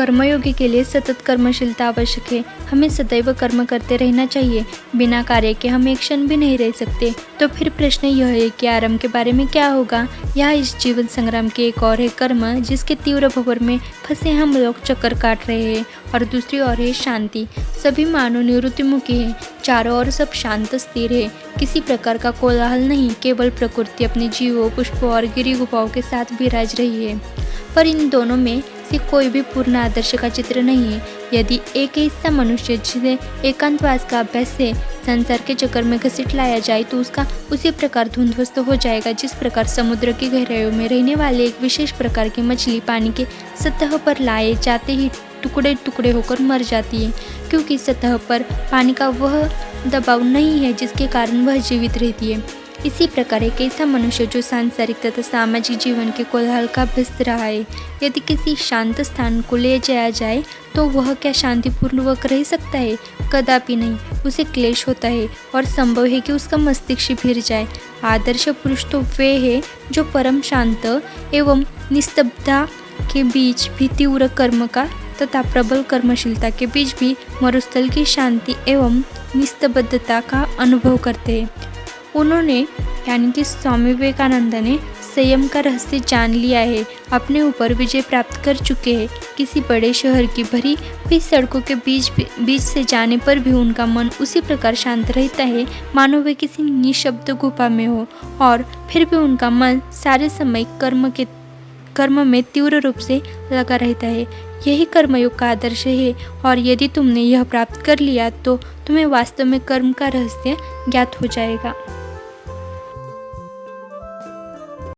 कर्मयोगी के लिए सतत कर्मशीलता आवश्यक है। हमें सदैव कर्म करते रहना चाहिए। बिना कार्य के हम एक क्षण भी नहीं रह सकते। तो फिर प्रश्न यह है कि आराम के बारे में क्या होगा। यह इस जीवन संग्राम की एक और है कर्म, जिसके तीव्र भंवर में फंसे हम लोग चक्कर काट रहे हैं, और दूसरी ओर है शांति। सभी मानव निवृत्तिमुखी है। चारों ओर सब शांत स्थिर है। किसी प्रकार का कोलाहल नहीं, केवल प्रकृति अपने जीवों, पुष्पों और गिरी गुफाओं के साथ विराज रही है। पर इन दोनों में से कोई भी पूर्ण आदर्श का चित्र नहीं है। यदि एक ऐसा मनुष्य जिसे एकांतवास का अभ्यास से संसार के चक्कर में घसीट लाया जाए तो उसका उसी प्रकार ध्वंस हो जाएगा जिस प्रकार समुद्र की गहराइयों में रहने वाले एक विशेष प्रकार की मछली पानी के सतह पर लाए जाते ही टुकड़े टुकड़े होकर मर जाती है, क्योंकि सतह पर पानी का वह दबाव नहीं है जिसके कारण वह जीवित रहती है। इसी प्रकार एक ऐसा मनुष्य जो सांसारिक तथा सामाजिक जीवन के कोलाहल का व्यस्त रहा है, यदि किसी शांत स्थान को ले जाया जाए तो वह क्या शांतिपूर्वक रह सकता है? कदापि नहीं। उसे क्लेश होता है और संभव है कि उसका मस्तिष्क फिर जाए। आदर्श पुरुष तो वे है जो परम शांत एवं निस्तब्धता के बीच भी तीव्र कर्म का तथा प्रबल कर्मशीलता के बीच भी मरुस्थल की शांति एवं निस्तब्धता का अनुभव करते हैं। उन्होंने यानी कि स्वामी विवेकानंद ने संयम का रहस्य जान लिया है, अपने ऊपर विजय प्राप्त कर चुके हैं। किसी बड़े शहर की भरी हुई सड़कों के बीच से जाने पर भी उनका मन उसी प्रकार शांत रहता है मानो वे किसी निशब्द गुफा में हो, और फिर भी उनका मन सारे समय कर्म में तीव्र रूप से लगा रहता है। यही कर्मयोग का आदर्श है, और यदि तुमने यह प्राप्त कर लिया तो तुम्हें वास्तव में कर्म का रहस्य ज्ञात हो जाएगा।